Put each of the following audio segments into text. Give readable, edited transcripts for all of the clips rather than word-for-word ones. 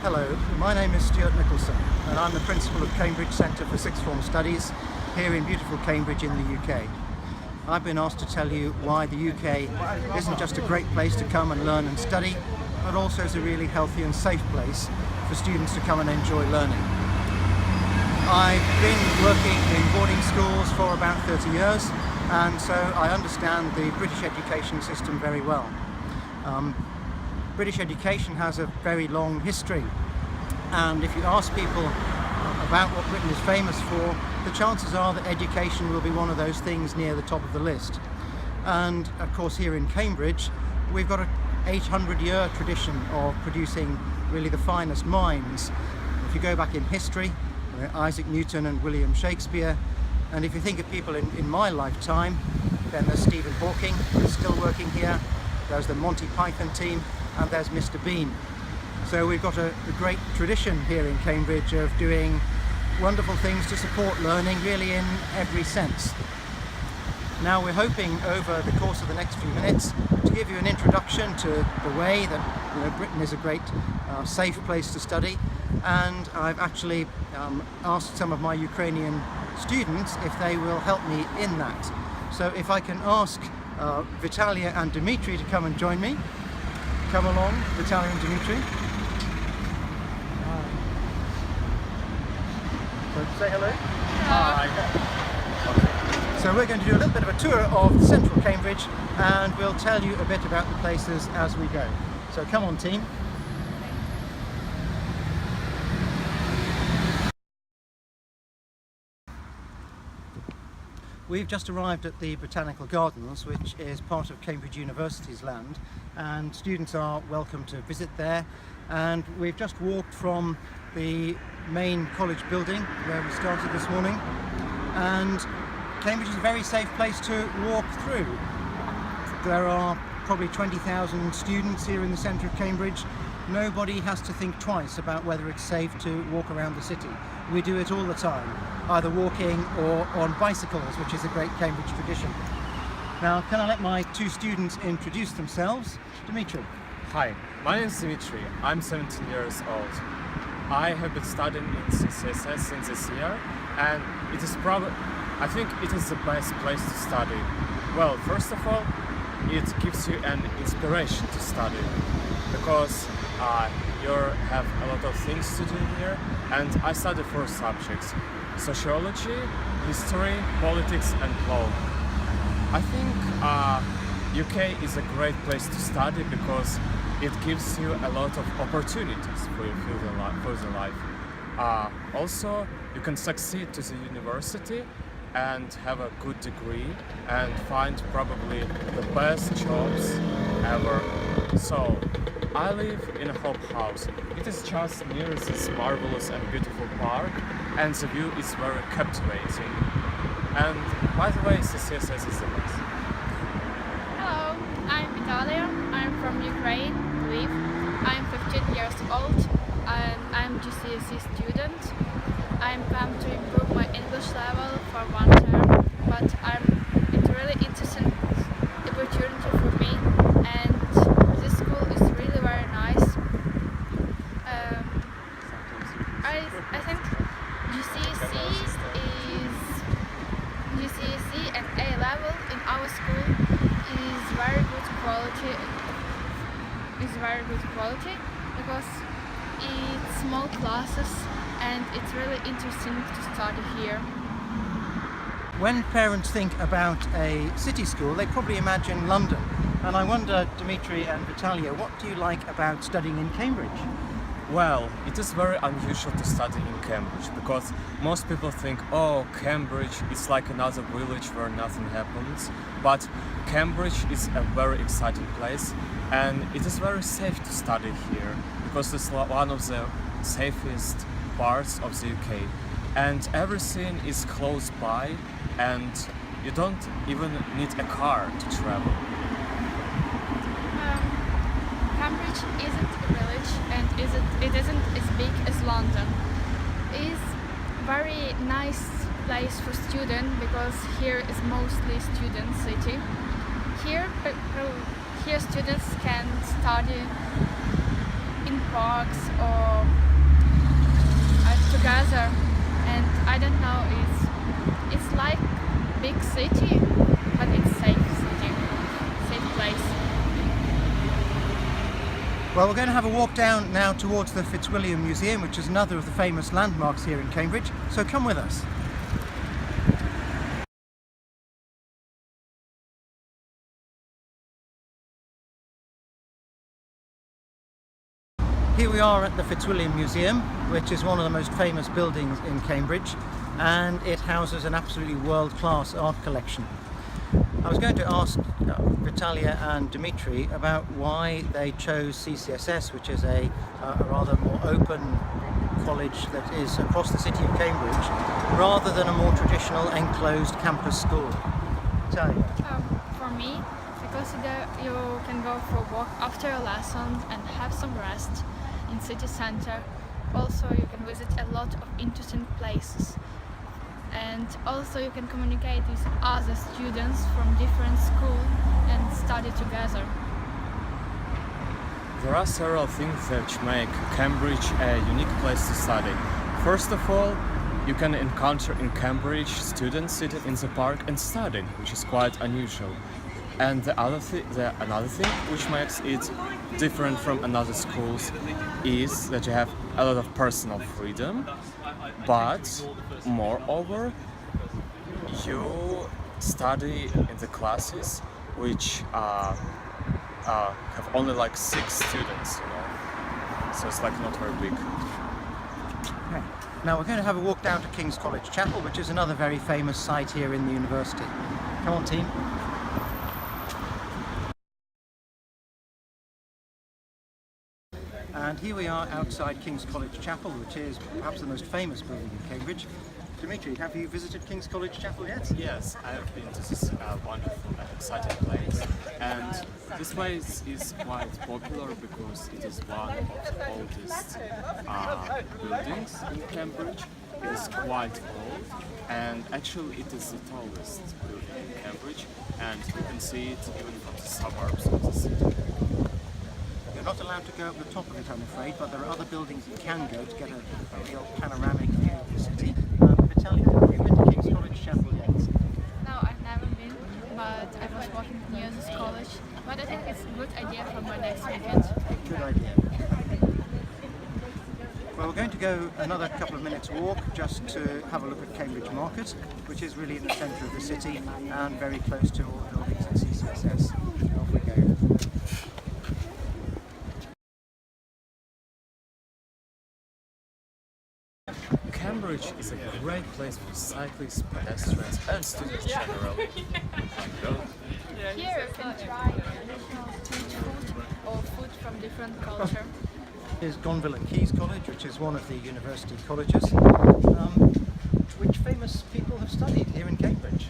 Hello, my name is Stuart Nicholson and I'm the Principal of Cambridge Centre for Sixth Form Studies here in beautiful Cambridge in the UK. I've been asked to tell you why the UK isn't just a great place to come and learn and study, but also is a really healthy and safe place for students to come and enjoy learning. I've been working in boarding schools for about 30 years, and so I understand the British education system very well. British education has a very long history, and if you ask people about what Britain is famous for, the chances are that education will be one of those things near the top of the list. And of course here in Cambridge we've got an 800-year tradition of producing really the finest minds. If you go back in history, Isaac Newton and William Shakespeare, and if you think of people in my lifetime, then there's Stephen Hawking, who's still working here, there's the Monty Python team, and there's Mr. Bean. So we've got a great tradition here in Cambridge of doing wonderful things to support learning really in every sense. Now we're hoping over the course of the next few minutes to give you an introduction to the way that Britain is a great safe place to study, and I've actually asked some of my Ukrainian students if they will help me in that. So if I can ask Vitalia and Dimitri to come and join me. Come along, Vitalia and Dimitri. So say hello. Hi. Okay. So we're going to do a little bit of a tour of central Cambridge, and we'll tell you a bit about the places as we go. So come on, team. We've just arrived at the Botanical Gardens, which is part of Cambridge University's land, and students are welcome to visit there. And we've just walked from the main college building where we started this morning, and Cambridge is a very safe place to walk through. There are probably 20,000 students here in the centre of Cambridge. Nobody has to think twice about whether it's safe to walk around the city. We do it all the time, either walking or on bicycles, which is a great Cambridge tradition. Now, can I let my two students introduce themselves? Dimitri. Hi, my name is Dimitri. I'm 17 years old. I have been studying in CCSS since this year, and I think it is the best place to study. Well, first of all, it gives you an inspiration to study, because you have a lot of things to do here, and I study 4 subjects: sociology, history, politics and law. I think UK is a great place to study because it gives you a lot of opportunities for your further life. Also, you can succeed to the university and have a good degree and find probably the best jobs ever. So, I live in a Hope House. It is just near this marvelous and beautiful park, and the view is very captivating. And by the way, CCSS is the best. Hello, I'm Vitalia. I'm from Ukraine, Lviv. I'm 15 years old and I'm GCSE student. I'm come to improve my English level for 1 term, but it's a really interesting opportunity for me, and this school is really very nice. I think GCSE and A level in our school is very good quality because it's small classes and it's really interesting to study here. When parents think about a city school, they probably imagine London. And I wonder, Dimitri and Vitalia, what do you like about studying in Cambridge? Well, it is very unusual to study in Cambridge because most people think, oh, Cambridge is like another village where nothing happens. But Cambridge is a very exciting place, and it is very safe to study here because it's one of the safest parts of the UK. And everything is close by, and you don't even need a car to travel. Cambridge isn't a village, and it isn't as big as London. It is a very nice place for students because here is mostly student city. Here students can study in parks or together, and I don't know, it's like big city, but it's safe place. Well, we're going to have a walk down now towards the Fitzwilliam Museum, which is another of the famous landmarks here in Cambridge, so come with us. Here we are at the Fitzwilliam Museum, which is one of the most famous buildings in Cambridge, and it houses an absolutely world-class art collection. I was going to ask Vitalia and Dimitri about why they chose CCSS, which is a rather more open college that is across the city of Cambridge, rather than a more traditional enclosed campus school. Vitalia. For me, because you can go for a walk after a lesson and have some rest in city center. Also, you can visit a lot of interesting places. And also you can communicate with other students from different schools and study together. There are several things that make Cambridge a unique place to study. First of all, you can encounter in Cambridge students sitting in the park and studying, which is quite unusual. And another thing which makes it different from another schools is that you have a lot of personal freedom, but moreover, you study in the classes which have only like 6 students, you know, so it's like not very big. Okay. Now we're going to have a walk down to King's College Chapel, which is another very famous site here in the university. Come on, team. And here we are outside King's College Chapel, which is perhaps the most famous building in Cambridge. Dimitri, have you visited King's College Chapel yet? Yes, I have been to this wonderful and exciting place, and this place is quite popular because it is one of the oldest buildings in Cambridge. It is quite old, and actually it is the tallest building in Cambridge, and you can see it even from the suburbs of the city. You're not allowed to go up the top of it, I'm afraid, but there are other buildings you can go to get a real panoramic view of the city. Vitalia, have you been to King's College Chapel yet? No, I've never been, but I was working near this college. But I think it's a good idea for my next weekend. Good idea. Well, we're going to go another couple of minutes walk just to have a look at Cambridge Market, which is really in the centre of the city and very close to all the buildings at CCSS. Off we go. Cambridge is a great place for cyclists, pedestrians, and students generally. Here you can try traditional street food or food from different culture. Here's Gonville and Caius College, which is one of the university colleges. Which famous people have studied here in Cambridge?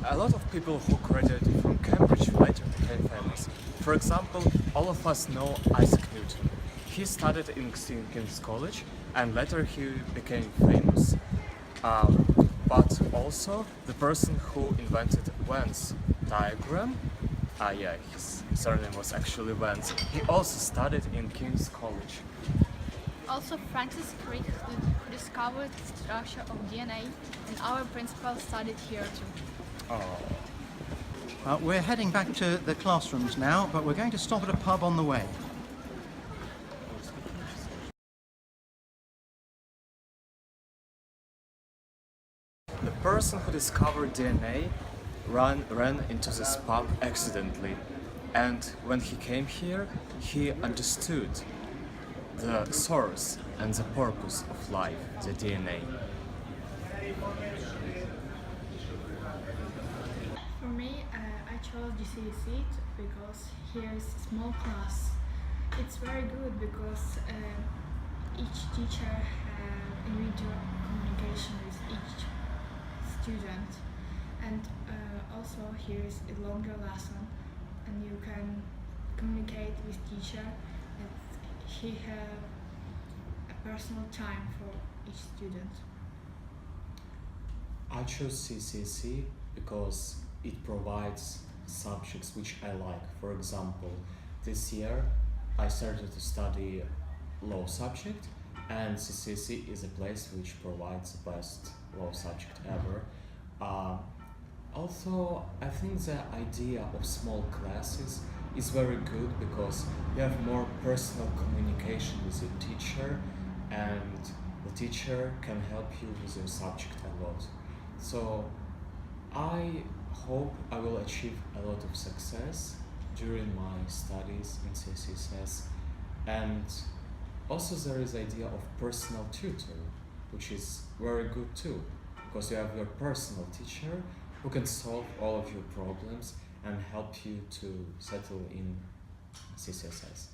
A lot of people who graduated from Cambridge later became famous. For example, all of us know Isaac Newton. He studied in King's College and later he became famous. But also the person who invented Venn diagram, his surname was actually Venn, he also studied in King's College. Also, Francis Crick, who discovered the structure of DNA, and our principal studied here too. We're heading back to the classrooms now, but we're going to stop at a pub on the way. The person who discovered DNA ran into this pub accidentally, and when he came here, he understood the source and the purpose of life, the DNA. For me, I chose GCSE because here is a small class. It's very good because each teacher has individual communication with each student, and also here is a longer lesson, and you can communicate with teacher, and he have a personal time for each student. I chose CCSE because it provides subjects which I like. For example, this year I started to study law subject, and CCSE is a place which provides the best law subject ever. Also, I think the idea of small classes is very good because you have more personal communication with your teacher, and the teacher can help you with your subject a lot. So I hope I will achieve a lot of success during my studies in CSS. And also there is the idea of personal tutor, which is very good too, because you have your personal teacher who can solve all of your problems and help you to settle in CCSS.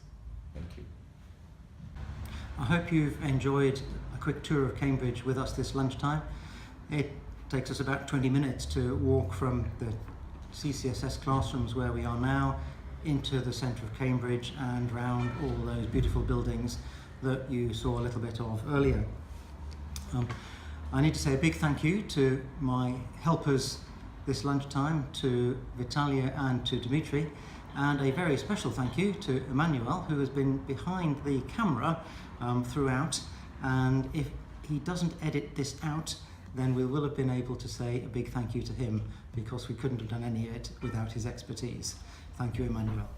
Thank you. I hope you've enjoyed a quick tour of Cambridge with us this lunchtime. It takes us about 20 minutes to walk from the CCSS classrooms where we are now into the centre of Cambridge and round all those beautiful buildings that you saw a little bit of earlier. I need to say a big thank you to my helpers this lunchtime, to Vitalia and to Dimitri, and a very special thank you to Emmanuel, who has been behind the camera throughout, and if he doesn't edit this out, then we will have been able to say a big thank you to him, because we couldn't have done any of it without his expertise. Thank you, Emmanuel.